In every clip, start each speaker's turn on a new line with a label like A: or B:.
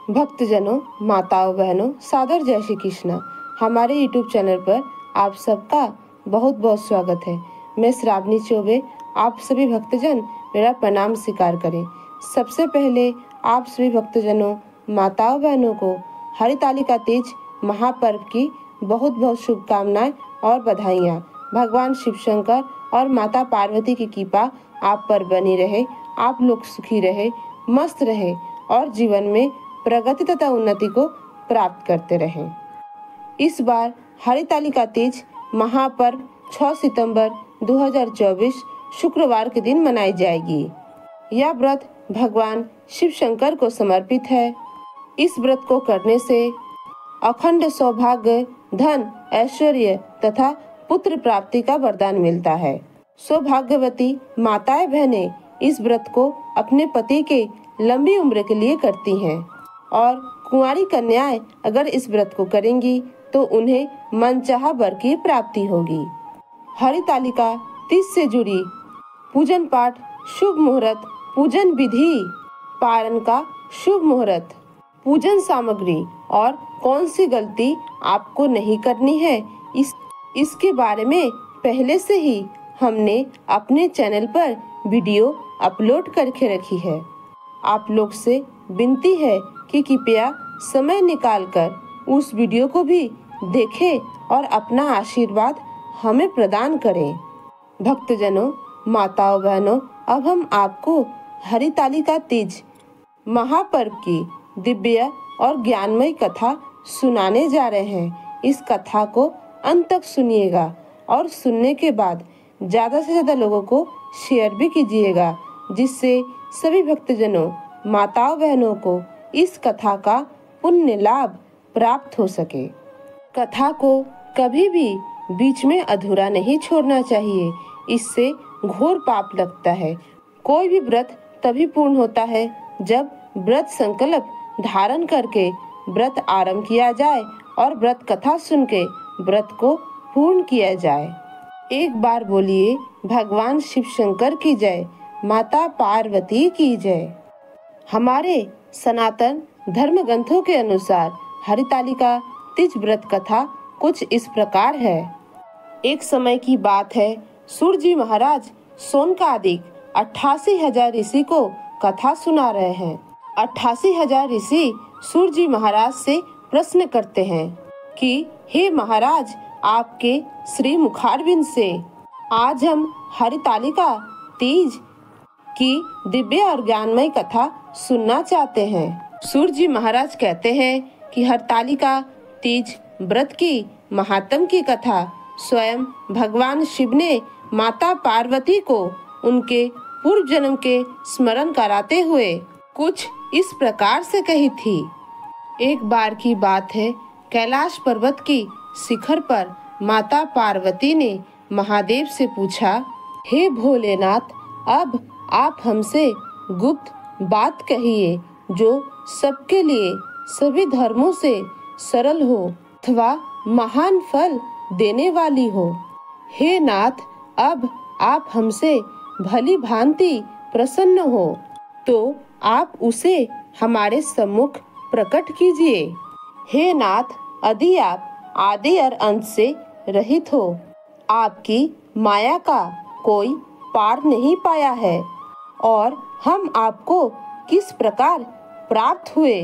A: भक्तजनों, माताओं, बहनों, सादर जय श्री कृष्णा। हमारे YouTube चैनल पर आप सबका बहुत बहुत स्वागत है। मैं श्रावणी चौबे, आप सभी भक्तजन मेरा प्रणाम स्वीकार करें। सबसे पहले आप सभी भक्तजनों, माताओं, बहनों को हरितालिका तीज महापर्व की बहुत बहुत शुभकामनाएं और बधाइयाँ। भगवान शिव शंकर और माता पार्वती की कृपा आप पर बनी रहे। आप लोग सुखी रहे, मस्त रहे और जीवन में प्रगति तथा उन्नति को प्राप्त करते रहें। इस बार हरितालिका तीज महापर्व 6 सितंबर 2024 शुक्रवार के दिन मनाई जाएगी। यह व्रत भगवान शिव शंकर को समर्पित है। इस व्रत को करने से अखंड सौभाग्य, धन, ऐश्वर्य तथा पुत्र प्राप्ति का वरदान मिलता है। सौभाग्यवती माताएं बहनें इस व्रत को अपने पति के लंबी उम्र के लिए करती हैं और कुंवारी कन्याएं अगर इस व्रत को करेंगी तो उन्हें मनचाहा वर की प्राप्ति होगी। हरितालिका तीज से जुड़ी पूजन पाठ, शुभ मुहूर्त, पूजन विधि, पारण का शुभ मुहूर्त, पूजन सामग्री और कौन सी गलती आपको नहीं करनी है, इसके बारे में पहले से ही हमने अपने चैनल पर वीडियो अपलोड करके रखी है। आप लोग से विनती है कि कृपया समय निकालकर उस वीडियो को भी देखें और अपना आशीर्वाद हमें प्रदान करें। भक्तजनों, माताओं, बहनों, अब हम आपको हरितालिका तीज महापर्व की दिव्य और ज्ञानमय कथा सुनाने जा रहे हैं। इस कथा को अंत तक सुनिएगा और सुनने के बाद ज़्यादा से ज़्यादा लोगों को शेयर भी कीजिएगा, जिससे सभी भक्तजनों, माताओं, बहनों को इस कथा का पुण्य लाभ प्राप्त हो सके। कथा को कभी भी बीच में अधूरा नहीं छोड़ना चाहिए, इससे घोर पाप लगता है। कोई भी व्रत तभी पूर्ण होता है जब व्रत संकल्प धारण करके व्रत आरंभ किया जाए और व्रत कथा सुन के व्रत को पूर्ण किया जाए। एक बार बोलिए, भगवान शिव शंकर की जय, माता पार्वती की जय। हमारे सनातन धर्म ग्रंथों के अनुसार हरितालिका तीज व्रत कथा कुछ इस प्रकार है। एक समय की बात है, सूर्य जी महाराज सोनकादिक 88,000 ऋषि को कथा सुना रहे हैं। 88,000 ऋषि सूर्य जी महाराज से प्रश्न करते हैं कि हे महाराज, आपके श्री मुखारविंद से आज हम हरितालिका तीज की दिव्य और ज्ञानमय कथा सुनना चाहते हैं। सूर्य जी महाराज कहते हैं कि हरितालिका तीज व्रत की महात्म की कथा स्वयं भगवान शिव ने माता पार्वती को उनके पूर्व जन्म के स्मरण कराते हुए कुछ इस प्रकार से कही थी। एक बार की बात है, कैलाश पर्वत की शिखर पर माता पार्वती ने महादेव से पूछा, हे भोलेनाथ, अब आप हमसे गुप्त बात कहिए जो सबके लिए सभी धर्मों से सरल हो अथवा महान फल देने वाली हो। हे नाथ, अब आप हमसे भली भांति प्रसन्न हो तो आप उसे हमारे सम्मुख प्रकट कीजिए। हे नाथ, यदि आप आदि और अंत से रहित हो, आपकी माया का कोई पार नहीं पाया है और हम आपको किस प्रकार प्राप्त हुए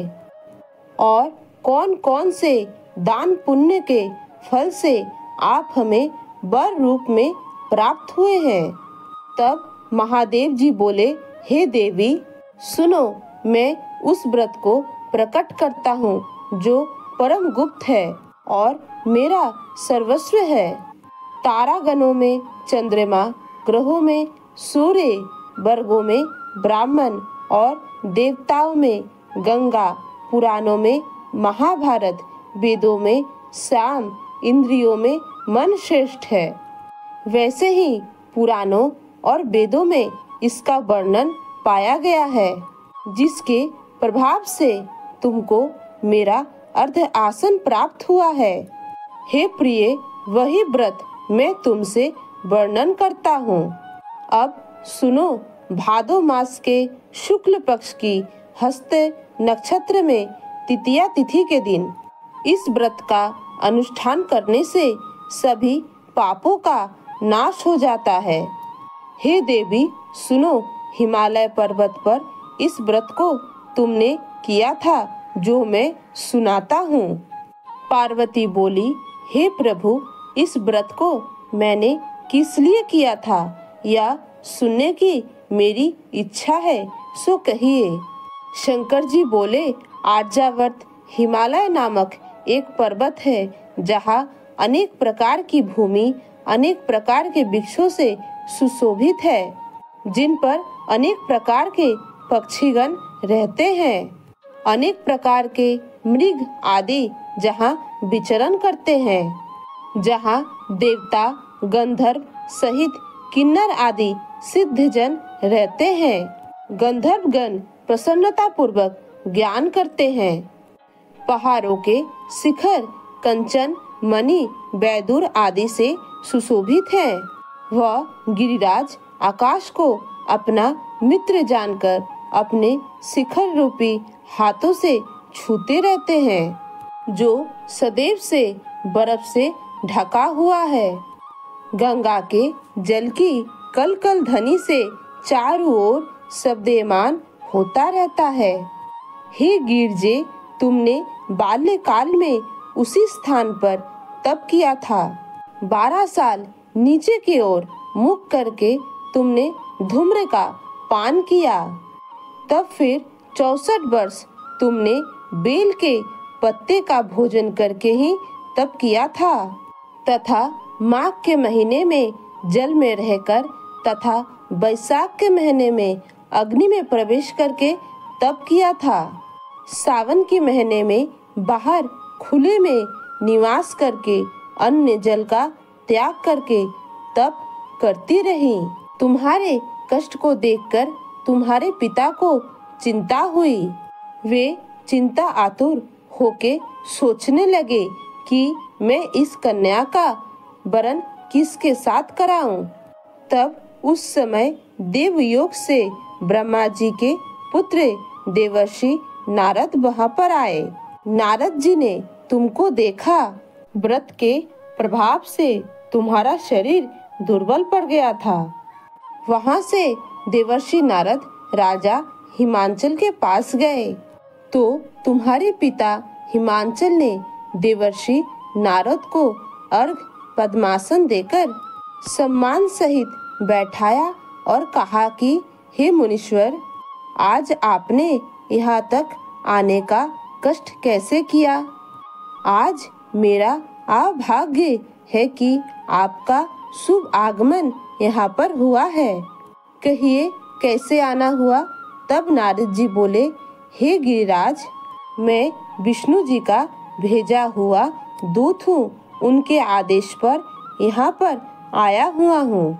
A: और कौन कौन से दान पुण्य के फल से आप हमें वर रूप में प्राप्त हुए हैं। तब महादेव जी बोले, हे देवी, सुनो, मैं उस व्रत को प्रकट करता हूँ जो परम गुप्त है और मेरा सर्वस्व है। तारागणों में चंद्रमा, ग्रहों में सूर्य, वर्गों में ब्राह्मण और देवताओं में गंगा, पुराणों में महाभारत, वेदों में साम, इंद्रियों में मन श्रेष्ठ है। वैसे ही पुराणों और वेदों में इसका वर्णन पाया गया है, जिसके प्रभाव से तुमको मेरा अर्ध आसन प्राप्त हुआ है। हे प्रिय, वही व्रत मैं तुमसे वर्णन करता हूँ। अब सुनो, भादो मास के शुक्ल पक्ष की हस्त नक्षत्र में तृतीया तिथि के दिन। इस व्रत का अनुष्ठान करने से सभी पापों का नाश हो जाता है। हे देवी सुनो, हिमालय पर्वत पर इस व्रत को तुमने किया था जो मैं सुनाता हूँ। पार्वती बोली, हे प्रभु, इस व्रत को मैंने किस लिए किया था या सुनने की मेरी इच्छा है, सो कहिए। शंकर जी बोले, आर्यावर्त हिमालय नामक एक पर्वत है जहाँ अनेक प्रकार की भूमि अनेक प्रकार के वृक्षों से सुशोभित है, जिन पर अनेक प्रकार के पक्षीगण रहते हैं। अनेक प्रकार के मृग आदि जहाँ विचरण करते हैं, जहाँ देवता गंधर्व सहित किन्नर आदि सिद्धजन रहते हैं। गंधर्वगण प्रसन्नता पूर्वक ज्ञान करते हैं। पहाड़ों के शिखर कंचन मणि बैदूर आदि से सुशोभित है। वह गिरिराज आकाश को अपना मित्र जानकर अपने शिखर रूपी हाथों से छूते रहते हैं, जो सदैव से बर्फ से ढका हुआ है। गंगा के जल की कल कल ध्वनि से चारों ओर शब्दमान होता रहता है। हे गिरजे, तुमने बाल्यकाल में उसी स्थान पर तप किया था। 12 साल नीचे की ओर मुख करके तुमने धूम्र का पान किया। तब फिर 64 वर्ष तुमने बेल के पत्ते का भोजन करके ही तप किया था, तथा माघ के महीने में जल में रहकर तथा बैसाख के महीने में अग्नि में प्रवेश करके तप किया था। सावन के महीने में बाहर खुले में निवास करके अन्य जल का त्याग करके तप करती रही। तुम्हारे कष्ट को देखकर तुम्हारे पिता को चिंता हुई। वे चिंता आतुर होके सोचने लगे कि मैं इस कन्या का वरण किसके साथ कराऊं। तब उस समय देवयोग से ब्रह्मा जी के पुत्र देवर्षि नारद वहां पर आए। नारद जी ने तुमको देखा। व्रत के प्रभाव से तुम्हारा शरीर दुर्बल पड़ गया था। वहां से देवर्षि नारद राजा हिमांचल के पास गए, तो तुम्हारे पिता हिमांचल ने देवर्षि नारद को अर्घ पद्मासन देकर सम्मान सहित बैठाया और कहा कि हे मुनीश्वर, आज आपने यहाँ तक आने का कष्ट कैसे किया। आज मेरा अभाग्य है कि आपका शुभ आगमन यहाँ पर हुआ है। कहिए कैसे आना हुआ। तब नारद जी बोले, हे गिरिराज, मैं विष्णु जी का भेजा हुआ दूत हूँ। उनके आदेश पर यहाँ पर आया हुआ हूँ।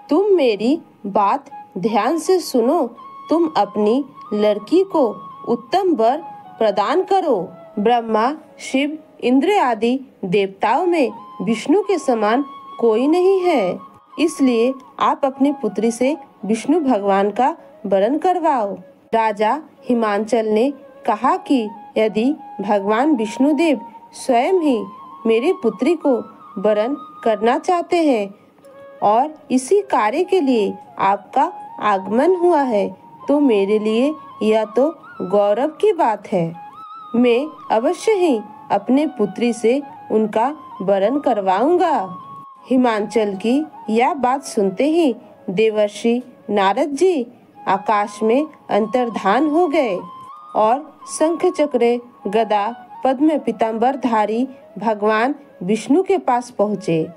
A: तुम मेरी बात ध्यान से सुनो। तुम अपनी लड़की को उत्तम वर प्रदान करो। ब्रह्मा शिव इंद्र आदि देवताओं में विष्णु के समान कोई नहीं है, इसलिए आप अपनी पुत्री से विष्णु भगवान का वरण करवाओ। राजा हिमांचल ने कहा कि यदि भगवान विष्णुदेव स्वयं ही मेरी पुत्री को वरण करना चाहते हैं और इसी कार्य के लिए आपका आगमन हुआ है, तो मेरे लिए यह तो गौरव की बात है। मैं अवश्य ही अपने पुत्री से उनका वरण करवाऊंगा। हिमांचल की यह बात सुनते ही देवर्षि नारद जी आकाश में अंतर्धान हो गए और शंख चक्र गदा पद्म पीताम्बर धारी भगवान विष्णु के पास पहुँचे।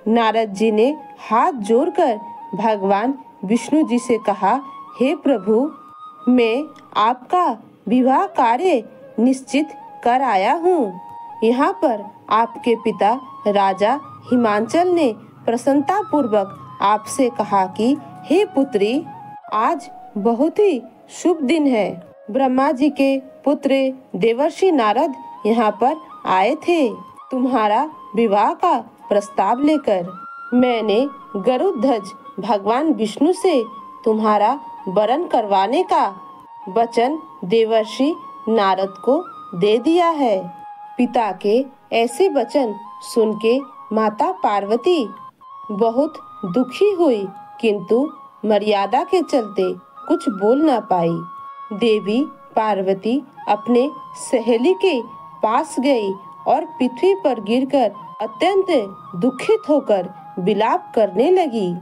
A: नारद जी ने हाथ जोड़कर भगवान विष्णु जी से कहा, हे प्रभु, मैं आपका विवाह कार्य निश्चित कर आया हूँ। यहाँ पर आपके पिता राजा हिमांचल ने प्रसन्नता पूर्वक आपसे कहा कि हे पुत्री, आज बहुत ही शुभ दिन है। ब्रह्मा जी के पुत्र देवर्षि नारद यहाँ पर आए थे तुम्हारा विवाह का प्रस्ताव लेकर। मैंने गरुड़ध्वज भगवान विष्णु से तुम्हारा वरण करवाने का वचन देवर्षि नारद को दे दिया है। पिता के ऐसे वचन सुन के माता पार्वती बहुत दुखी हुई, किंतु मर्यादा के चलते कुछ बोल ना पाई। देवी पार्वती अपने सहेली के पास गई और पृथ्वी पर गिरकर अत्यंत दुखित होकर विलाप करने लगी।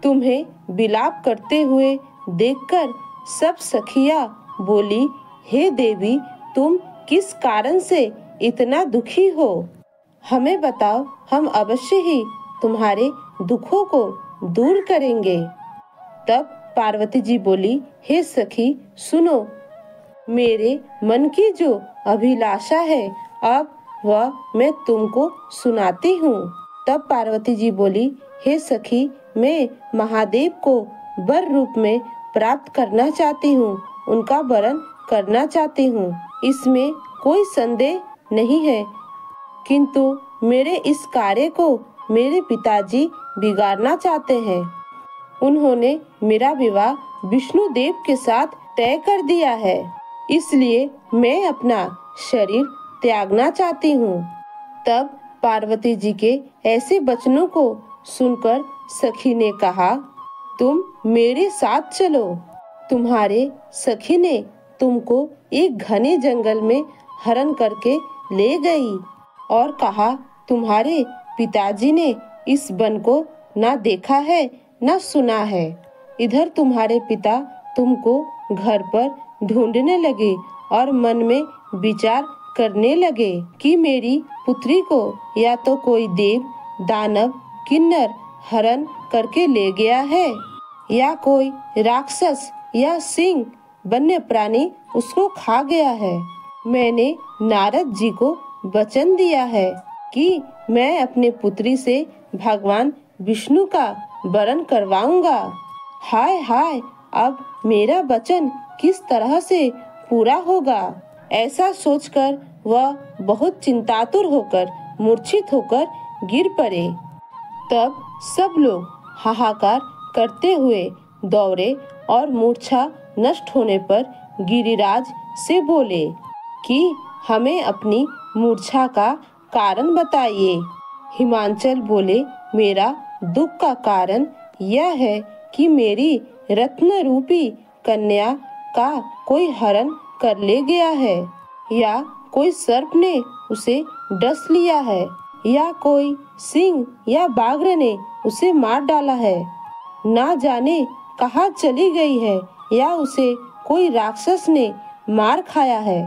A: तुम्हें विलाप करते हुए देखकर सब सखियां बोली, हे देवी, तुम किस कारण से इतना दुखी हो? हमें बताओ, हम अवश्य ही तुम्हारे दुखों को दूर करेंगे। तब पार्वती जी बोली, हे सखी सुनो, मेरे मन की जो अभिलाषा है अब वह मैं तुमको सुनाती हूँ। तब पार्वती जी बोली, हे सखी, मैं महादेव को वर रूप में प्राप्त करना चाहती हूँ, उनका वरण करना चाहती हूँ, इसमें कोई संदेह नहीं है, किंतु मेरे इस कार्य को मेरे पिताजी बिगाड़ना चाहते हैं। उन्होंने मेरा विवाह विष्णु देव के साथ तय कर दिया है, इसलिए मैं अपना शरीर त्यागना चाहती हूँ। तब पार्वती जी के ऐसे वचनों को सुनकर सखी ने कहा, तुम मेरे साथ चलो। तुम्हारे सखी ने तुमको एक घने जंगल में हरण करके ले गई और कहा, तुम्हारे पिताजी ने इस वन को ना देखा है ना सुना है। इधर तुम्हारे पिता तुमको घर पर ढूंढने लगे और मन में विचार करने लगे कि मेरी पुत्री को या तो कोई देव, दानव, किन्नर हरण करके ले गया है या कोई राक्षस या सिंह वन्य प्राणी उसको खा गया है। मैंने नारद जी को वचन दिया है कि मैं अपने पुत्री से भगवान विष्णु का वरण करवाऊंगा। हाय हाय, अब मेरा वचन किस तरह से पूरा होगा? ऐसा सोचकर वह बहुत चिंतातुर होकर मूर्छित होकर गिर पड़े। तब सब लोग हाहाकार करते हुए दौड़े और मूर्छा नष्ट होने पर गिरिराज से बोले कि हमें अपनी मूर्छा का कारण बताइए। हिमांचल बोले, मेरा दुख का कारण यह है कि मेरी रत्न रूपी कन्या का कोई हरण कर ले गया है, या कोई सर्प ने उसे डस लिया है, या कोई सिंह या बाघ ने उसे मार डाला है। ना जाने कहाँ चली गई है, या उसे कोई राक्षस ने मार खाया है।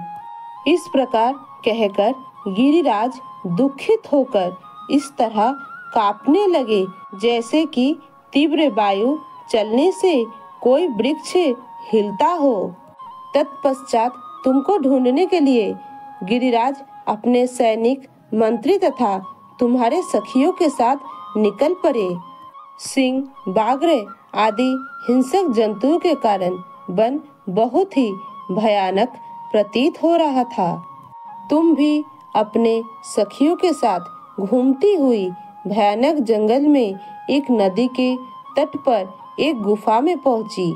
A: इस प्रकार कहकर गिरिराज दुखित होकर इस तरह कांपने लगे जैसे कि तीव्र वायु चलने से कोई वृक्ष हिलता हो। तत्पश्चात तुमको ढूंढने के लिए गिरिराज अपने सैनिक, मंत्री तथा तुम्हारे सखियों के साथ निकल पड़े। सिंह, बाघ आदि हिंसक जंतुओं के कारण वन बहुत ही भयानक प्रतीत हो रहा था। तुम भी अपने सखियों के साथ घूमती हुई भयानक जंगल में एक नदी के तट पर एक गुफा में पहुंची।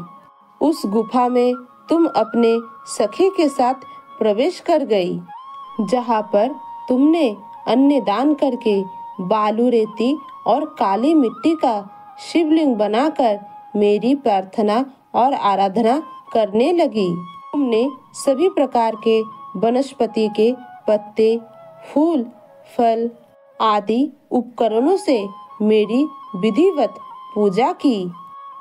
A: उस गुफा में तुम अपने सखी के साथ प्रवेश कर गई, जहां पर तुमने अन्न दान करके बालू, रेती और काली मिट्टी का शिवलिंग बनाकर मेरी प्रार्थना और आराधना करने लगी। तुमने सभी प्रकार के वनस्पति के पत्ते, फूल, फल आदि उपकरणों से मेरी विधिवत पूजा की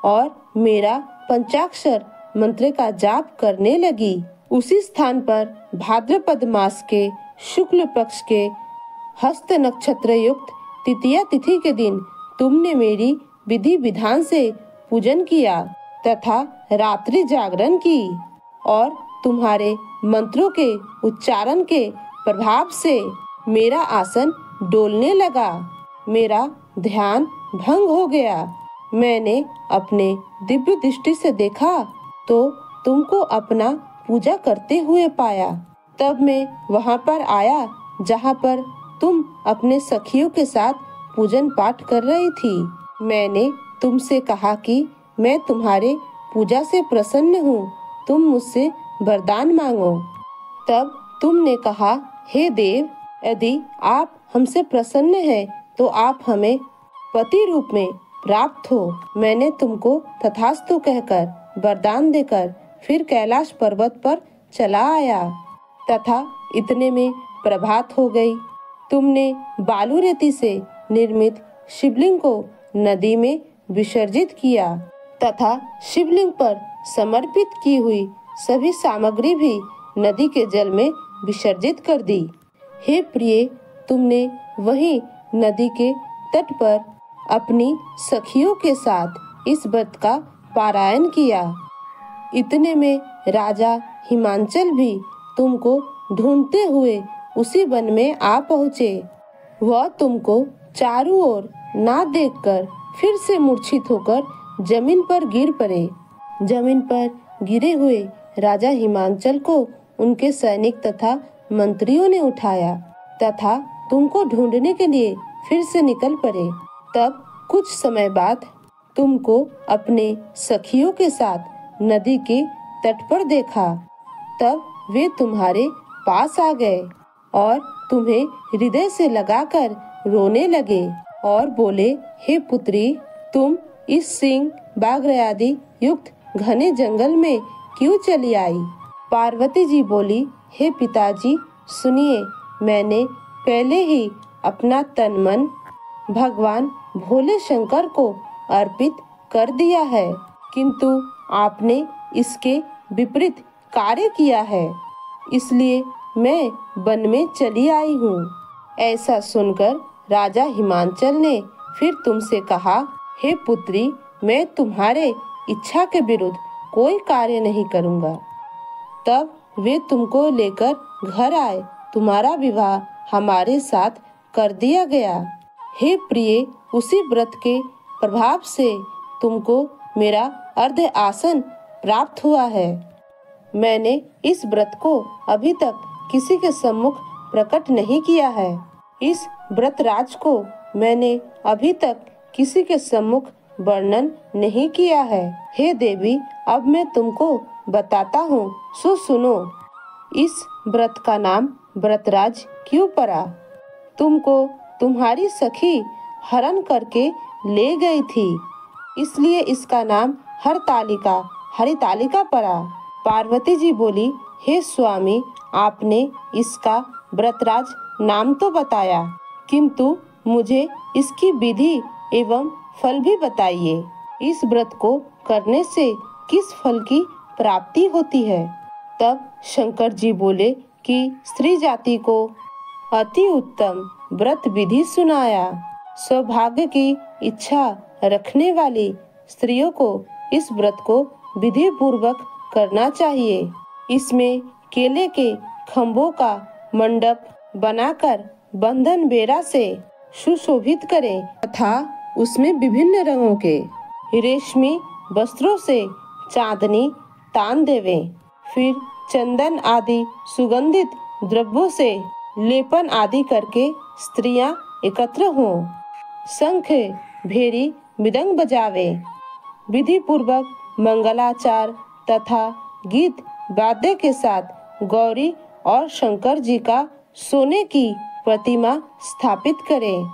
A: और मेरा पंचाक्षर मंत्र का जाप करने लगी। उसी स्थान पर भाद्रपद मास के शुक्ल पक्ष के हस्त नक्षत्र युक्त तृतीया तिथि के दिन तुमने मेरी विधि विधान से पूजन किया तथा रात्रि जागरण की, और तुम्हारे मंत्रों के उच्चारण के प्रभाव से मेरा आसन डोलने लगा। मेरा ध्यान भंग हो गया। मैंने अपने दिव्य दृष्टि से देखा तो तुमको अपना पूजा करते हुए पाया। तब मैं वहां पर आया जहां पर तुम अपने सखियों के साथ पूजन पाठ कर रही थी। मैंने तुमसे कहा कि मैं तुम्हारे पूजा से प्रसन्न हूँ, तुम मुझसे वरदान मांगो। तब तुमने कहा, हे देव, यदि आप हमसे प्रसन्न हैं तो आप हमें पति रूप में प्राप्त हो। मैंने तुमको तथास्तु कहकर वरदान देकर फिर कैलाश पर्वत पर चला आया तथा इतने में प्रभात हो गई। तुमने बालू रेती से निर्मित शिवलिंग को नदी में विसर्जित किया तथा शिवलिंग पर समर्पित की हुई सभी सामग्री भी नदी के जल में विसर्जित कर दी। हे प्रिय, तुमने वहीं नदी के तट पर अपनी सखियों के साथ इस व्रत का पारायण किया। इतने में राजा हिमांचल भी तुमको ढूंढते हुए उसी वन में आ पहुँचे। वह तुमको चारों ओर ना देखकर फिर से मूर्छित होकर जमीन पर गिर पड़े। जमीन पर गिरे हुए राजा हिमांचल को उनके सैनिक तथा मंत्रियों ने उठाया तथा तुमको ढूंढने के लिए फिर से निकल पड़े। तब कुछ समय बाद तुमको अपने सखियों के साथ नदी के तट पर देखा। तब वे तुम्हारे पास आ गए और तुम्हें हृदय से लगाकर रोने लगे और बोले, हे पुत्री, तुम इस सिंह बाघ युक्त घने जंगल में क्यों चली आई? पार्वती जी बोली, हे पिताजी, सुनिए, मैंने पहले ही अपना तन मन भगवान भोले शंकर को अर्पित कर दिया है, किंतु आपने इसके विपरीत कार्य किया है, इसलिए मैं वन में चली आई हूँ। ऐसा सुनकर राजा हिमांचल ने फिर तुमसे कहा, हे पुत्री, मैं तुम्हारे इच्छा के विरुद्ध कोई कार्य नहीं करूँगा। तब वे तुमको लेकर घर आए। तुम्हारा विवाह हमारे साथ कर दिया गया। हे प्रिय, उसी व्रत के प्रभाव से तुमको मेरा अर्ध आसन प्राप्त हुआ है। मैंने इस व्रत को अभी तक किसी के सम्मुख प्रकट नहीं किया है। इस व्रत राज को मैंने अभी तक किसी के सम्मुख वर्णन नहीं किया है। हे देवी, अब मैं तुमको बताता हूँ, सो सुनो। इस व्रत का नाम व्रतराज क्यों पड़ा? तुमको तुम्हारी सखी हरण करके ले गई थी, इसलिए इसका नाम हरितालिका पड़ा। पार्वती जी बोली, हे स्वामी, आपने इसका व्रतराज नाम तो बताया, किंतु मुझे इसकी विधि एवं फल भी बताइए। इस व्रत को करने से किस फल की प्राप्ति होती है? तब शंकर जी बोले कि स्त्री जाति को अति उत्तम व्रत विधि सुनाया। सौभाग्य की इच्छा रखने वाली स्त्रियों को इस व्रत को विधि पूर्वक करना चाहिए। इसमें केले के खम्भों का मंडप बनाकर बंधन बेरा से सुशोभित करें तथा उसमें विभिन्न रंगों के रेशमी वस्त्रों से चांदनी तान देवें। फिर चंदन आदि सुगंधित द्रव्यों से लेपन आदि करके स्त्रियां एकत्र हों। शंख, भेरी, मृदंग बजावे। विधि पूर्वक मंगलाचार तथा गीत वाद्य के साथ गौरी और शंकर जी का सोने की प्रतिमा स्थापित करें।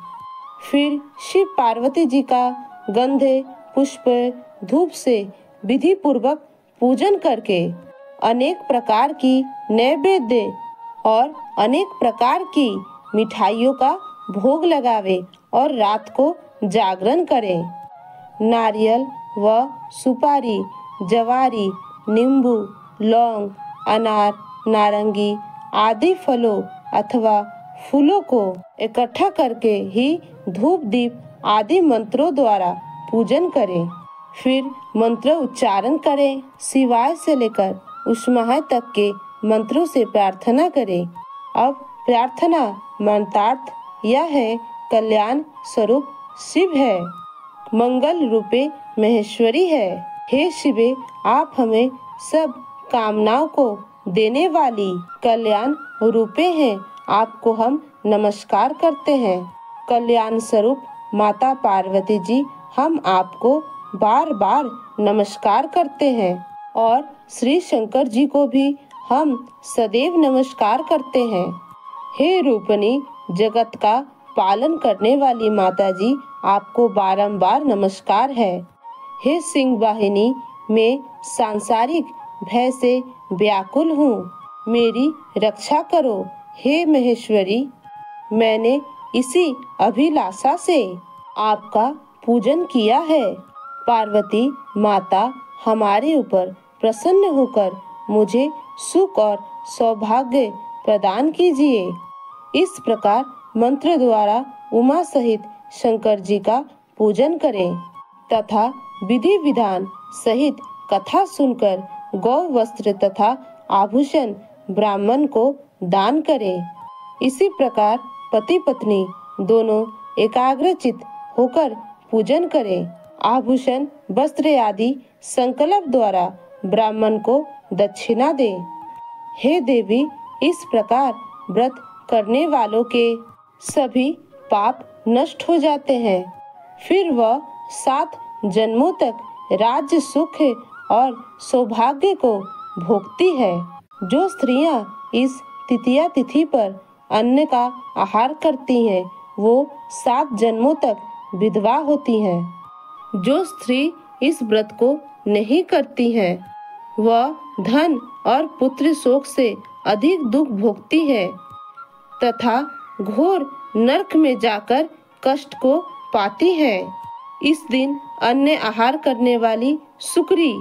A: फिर शिव पार्वती जी का गंधे, पुष्प, धूप से विधि पूर्वक पूजन करके अनेक प्रकार की नैवेद्य और अनेक प्रकार की मिठाइयों का भोग लगावे और रात को जागरण करें। नारियल व सुपारी, जवारी, नींबू, लौंग, अनार, नारंगी आदि फलों अथवा फूलों को इकट्ठा करके ही धूप दीप आदि मंत्रों द्वारा पूजन करें। फिर मंत्र उच्चारण करें। शिवाय से लेकर उष्माय तक के मंत्रों से प्रार्थना करें। अब प्रार्थना मंत्रार्थ यह है, कल्याण स्वरूप शिव है, मंगल रूपे महेश्वरी है। हे शिवे, आप हमें सब कामनाओं को देने वाली कल्याण रूपे हैं। आपको हम नमस्कार करते हैं। कल्याण स्वरूप माता पार्वती जी, हम आपको बार बार नमस्कार करते हैं और श्री शंकर जी को भी हम सदैव नमस्कार करते हैं। हे रूपनी, जगत का पालन करने वाली माता जी, आपको बारंबार नमस्कार है। हे सिंह वाहिनी, मैं सांसारिक भय से व्याकुल हूँ, मेरी रक्षा करो। हे महेश्वरी, मैंने इसी अभिलाषा से आपका पूजन किया है। पार्वती माता, हमारे ऊपर प्रसन्न होकर मुझे सुख और सौभाग्य प्रदान कीजिए। इस प्रकार मंत्र द्वारा उमा सहित शंकर जी का पूजन करें तथा विधि विधान सहित कथा सुनकर गौ वस्त्र तथा आभूषण ब्राह्मण को दान करें। इसी प्रकार पति पत्नी दोनों एकाग्रचित होकर पूजन करें। आभूषण वस्त्र आदि संकल्प द्वारा ब्राह्मण को दक्षिणा दें। हे देवी, इस प्रकार व्रत करने वालों के सभी पाप नष्ट हो जाते हैं। फिर वह 7 जन्मों तक राज्य सुख और सौभाग्य को भोगती है। जो स्त्रियां इस तृतीया तिथि पर अन्न का आहार करती हैं, वो 7 जन्मों तक विधवा होती हैं। जो स्त्री इस व्रत को नहीं करती है, वह धन और पुत्र शोक से अधिक दुख भोगती है तथा घोर नरक में जाकर कष्ट को पाती है। इस दिन अन्न आहार करने वाली सुकरी,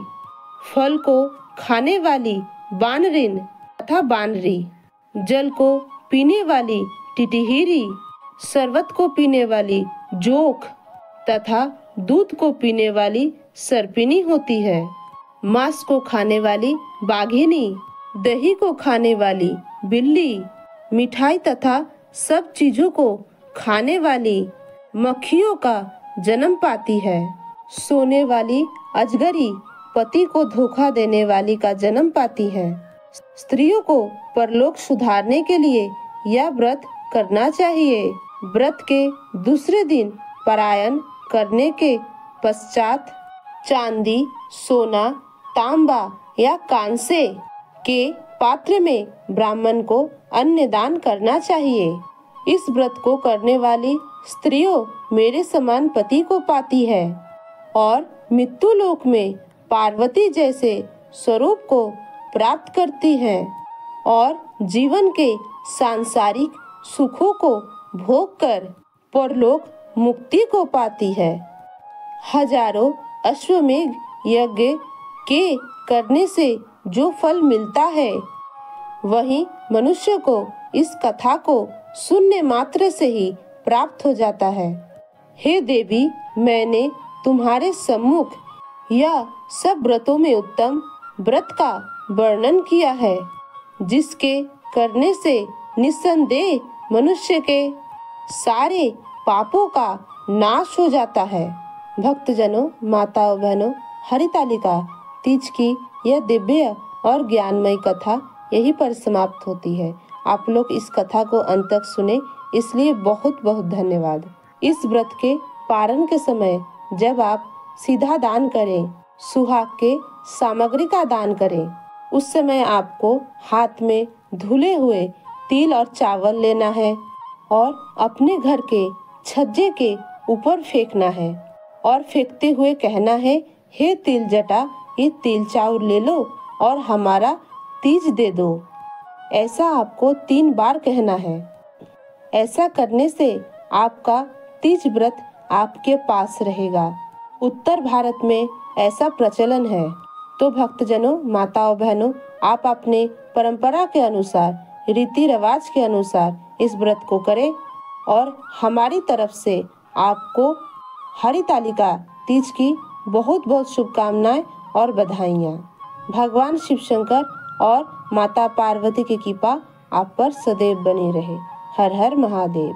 A: फल को खाने वाली बानरिन तथा बानरी, जल को पीने वाली टिटहिरी, शरबत को पीने वाली जोक तथा दूध को पीने वाली सर्पिनी होती है। मांस को खाने वाली बाघिनी, दही को खाने वाली बिल्ली, मिठाई तथा सब चीजों को खाने वाली मक्खियों का जन्म पाती है। सोने वाली अजगरी पति को धोखा देने वाली का जन्म पाती है। स्त्रियों को परलोक सुधारने के लिए यह व्रत करना चाहिए। व्रत के दूसरे दिन पारायण करने के पश्चात चांदी, सोना, तांबा या कांसे के पात्र में ब्राह्मण को अन्न दान करना चाहिए। इस व्रत को करने वाली स्त्रियों मेरे समान पति को पाती है और मृत्यु लोक में पार्वती जैसे स्वरूप को प्राप्त करती हैं और जीवन के सांसारिक सुखों को भोग कर परलोक मुक्ति को पाती है। हजारों अश्वमेघ यज्ञ के करने से जो फल मिलता है, वही मनुष्य को इस कथा को सुनने मात्र से ही प्राप्त हो जाता है। हे देवी, मैंने तुम्हारे सम्मुख यह सब व्रतों में उत्तम व्रत का वर्णन किया है, जिसके करने से निस्संदेह मनुष्य के सारे पापों का नाश हो जाता है। भक्तजनों, माताओं, बहनों, हरितालिका तीज की यह दिव्य और ज्ञानमय कथा यहीं पर समाप्त होती है। आप लोग इस कथा को अंत तक सुने, इसलिए बहुत बहुत धन्यवाद। इस व्रत के पारण के समय जब आप सीधा दान करें, सुहाग के सामग्री का दान करें, उस समय आपको हाथ में धुले हुए तिल और चावल लेना है और अपने घर के छज्जे के ऊपर फेंकना है और फेंकते हुए कहना है, हे तिल जटा, ये तिल चाउर ले लो और हमारा तीज दे दो। ऐसा आपको 3 बार कहना है। ऐसा करने से आपका तीज व्रत आपके पास रहेगा। उत्तर भारत में ऐसा प्रचलन है। तो भक्तजनों, माताओं, बहनों, आप अपने परंपरा के अनुसार, रीति रिवाज के अनुसार इस व्रत को करें और हमारी तरफ से आपको हरितालिका तीज की बहुत बहुत शुभकामनाएं और बधाइयाँ। भगवान शिव शंकर और माता पार्वती की कृपा आप पर सदैव बनी रहे। हर हर महादेव।